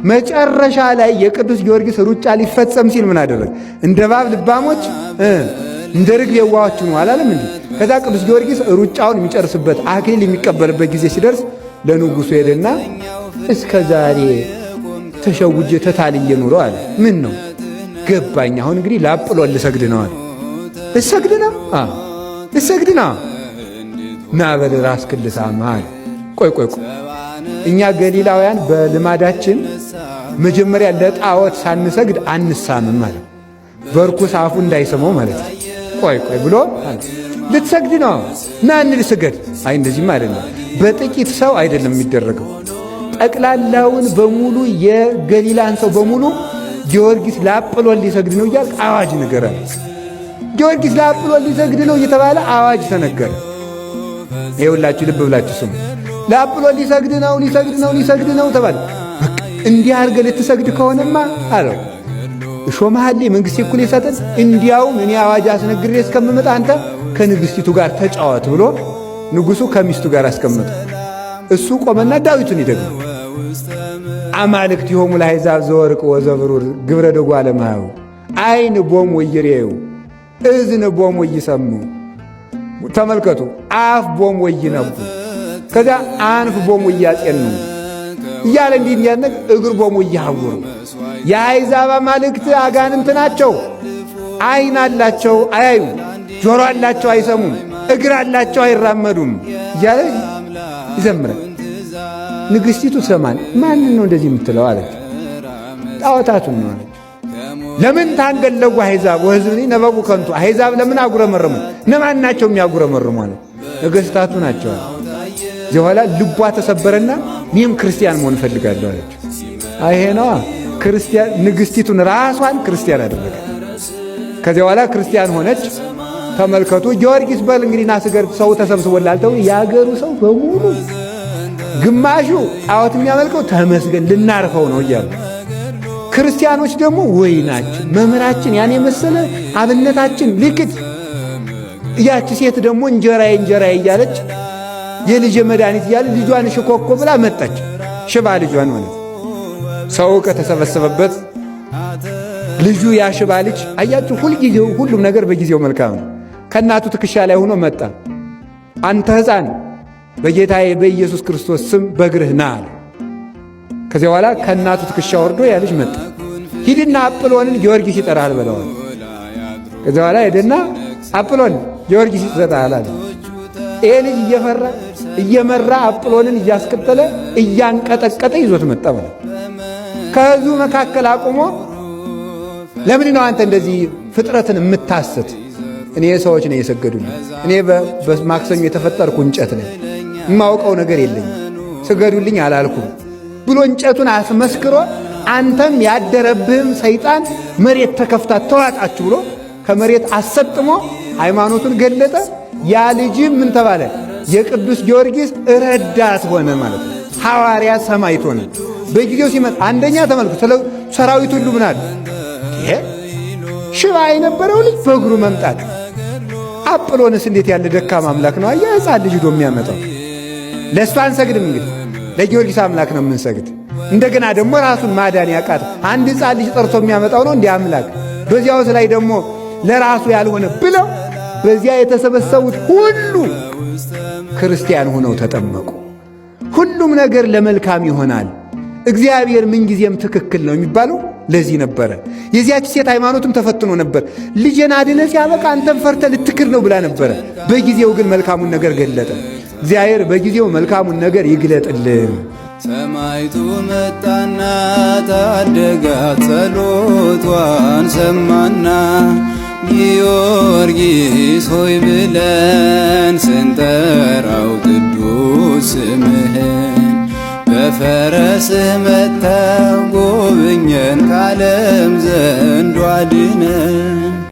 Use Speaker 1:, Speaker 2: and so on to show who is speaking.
Speaker 1: መጨረሻ ላይ የቅዱስ ጊዮርጊስ ሩጫ ሊፈጸም ሲል ምን አደረገ? እንደ እባብ ልባሞች እንደ ርግብ የዋሆች ነው አላለም እንዴ? ከዛ ቅዱስ ጊዮርጊስ ሩጫውን የሚጨርስበት አክሊል የሚቀበልበት ጊዜ ሲደርስ ለንጉሡ ሄደና እስከ ዛሬ ተሸውጄ ተታልዬ ኑሮ አለ። ምን ነው ገባኝ። አሁን እንግዲህ ለአጵሎን ልሰግድ ነው አለ። ልሰግድ ነው? ልሰግድ ነው። ና በል ራስህን ልሳም አለ። ቆይ እኛ ገሊላውያን በልማዳችን መጀመሪያ ለጣዖት ሳንሰግድ አንሳምም ማለት በርኩስ አፉ እንዳይሰማው ማለት ነው። ቆይ ብሎ ልትሰግድ ነው? ና እንልስገድ። አይ እንደዚህም አይደለም። በጥቂት ሰው አይደለም የሚደረገው። ጠቅላላውን በሙሉ የገሊላን ሰው በሙሉ ጊዮርጊስ ለአጵሎን ሊሰግድ ነው እያል አዋጅ ነገረ። ጊዮርጊስ ለአጵሎን ሊሰግድ ነው እየተባለ አዋጅ ተነገረ። ይኸውላችሁ ልብ ብላችሁ ስሙ። ለአጵሎን ሊሰግድ ነው ተባለ። በቃ እንዲህ አድርገህ ልትሰግድ ከሆነማ አለው እሾመሃል መንግሥት እኩል ይሰጠን። እንዲያውም እኔ አዋጅ አስነግሬ እስከምመጣ አንተ ከንግሥቲቱ ጋር ተጫወት ብሎ ንጉሡ ከሚስቱ ጋር አስቀመጠ። እሱ ቆመና ዳዊቱን ይደግም አማልክት ይሆሙ ለአሕዛብ ዘወርቅ ወዘብሩር ግብረ ደጓለ እምኀበ አይን ቦሙ ወይሬዩ እዝን ቦሙ ወይሰሙ። ተመልከቱ። አፍ ቦሙ ወይነቡ ከዚያ አንፍ ቦሙ ወያጼኑ እያለ እንዲህ ያነቅ እግር ቦሙ ወይሐውሩ። የአሕዛብ አማልክት አጋንንት ናቸው። አይን አላቸው አያዩ፣ ጆሮ አላቸው አይሰሙም፣ እግር አላቸው አይራመዱም እያለ ይዘምራል። ንግሥቲቱ ሰማን ማንን ነው እንደዚህ የምትለው አለች። ጣዖታቱን ነው አለች። ለምን ታንገለጉ አሕዛብ ወሕዝብኒ ነበቡ ከንቱ። አሕዛብ ለምን አጉረመረሙ? እነማን ናቸው የሚያጉረመርሙ አለ። ነገሥታቱ ናቸው አለ። እዚህ በኋላ ልቧ ተሰበረና እኔም ክርስቲያን መሆን እፈልጋለሁ አለች። ይሄ ነዋ ክርስቲያን። ንግሥቲቱን ራሷን ክርስቲያን አደረገ። ከዚያ በኋላ ክርስቲያን ሆነች። ተመልከቱ። ጊዮርጊስ በል እንግዲህ ና ስገድ። ሰው ተሰብስቦላል። የአገሩ ሰው በሙሉ ግማሹ ጣዖት የሚያመልከው ተመስገን ልናርፈው ነው እያሉ፣ ክርስቲያኖች ደግሞ ወይናችን መምህራችን ያን የመሰለ አብነታችን ልክት። ያቺ ሴት ደግሞ እንጀራዬ እያለች የልጅ መድኃኒት እያለ ልጇን ሽኮኮ ብላ መጣች። ሽባ ልጇን ማለት ሰው ከተሰበሰበበት ልጁ ያ ሽባ ልጅ አያችሁ፣ ሁልጊዜው ሁሉም ነገር በጊዜው መልካም ነው። ከእናቱ ትከሻ ላይ ሆኖ መጣ። አንተ ሕፃን በጌታዬ በኢየሱስ ክርስቶስ ስም በእግርህ ና አለ። ከዚያ በኋላ ከእናቱ ትከሻ ወርዶ ያ ልጅ መጣ። ሂድና አጵሎንን ጊዮርጊስ ይጠራል በለዋል። ከዚያ በኋላ ሄደና አጵሎን ጊዮርጊስ ይጠራል አለ። ይሄ ልጅ እየመራ አጵሎንን እያስከተለ እያንቀጠቀጠ ይዞት መጣ ማለት። ከሕዝቡ መካከል አቁሞ ለምን ነው አንተ እንደዚህ ፍጥረትን የምታስት? እኔ ሰዎች ነው የሰገዱልኝ። እኔ በማክሰኞ የተፈጠርኩ እንጨት ነኝ፣ የማውቀው ነገር የለኝም፣ ስገዱልኝ አላልኩም ብሎ እንጨቱን አስመስክሮ አንተም ያደረብህም ሰይጣን መሬት ተከፍታ ተዋጣችሁ ብሎ ከመሬት አሰጥሞ ሃይማኖቱን ገለጠ። ያ ልጅም ምን ተባለ? የቅዱስ ጊዮርጊስ ረዳት ሆነ ማለት ነው። ሐዋርያ ሰማዕት ሆነ። በጊዜው ሲመጣ አንደኛ ተመልኩ ሰራዊት ሁሉ ምን አለ? ይሄ ሽባ የነበረው ልጅ በእግሩ መምጣት። አጵሎንስ እንዴት ያለ ደካማ አምላክ ነው! አያ ሕፃን ልጅ ዶ የሚያመጣው። ለእሱ አንሰግድም እንግዲህ ለጊዮርጊስ አምላክ ነው የምንሰግድ። እንደገና ደግሞ ራሱን ማዳን ያቃት አንድ ሕፃን ልጅ ጠርቶ የሚያመጣው ነው እንዲህ አምላክ። በዚያውስ ላይ ደግሞ ለራሱ ያልሆነ ብለው በዚያ የተሰበሰቡት ሁሉ ክርስቲያን ሆነው ተጠመቁ። ሁሉም ነገር ለመልካም ይሆናል። እግዚአብሔር ምንጊዜም ትክክል ነው የሚባለው ለዚህ ነበረ። የዚያች ሴት ሃይማኖትም ተፈትኖ ነበር። ልጄን አድነ ሲያበቃ አንተም ፈርተ ልትክር ነው ብላ ነበረ። በጊዜው ግን መልካሙን ነገር ገለጠ። እግዚአብሔር በጊዜው መልካሙን ነገር ይግለጥልን።
Speaker 2: ሰማይቱ መጣና ታደጋት፣ ጸሎቷን ሰማና ጊዮርጊስ ሆይ ብለን ስንጠራው ቅዱስ ስምህን በፈረስህ መጥተህ ጎብኘን ካለም ዘንዱ አድነን።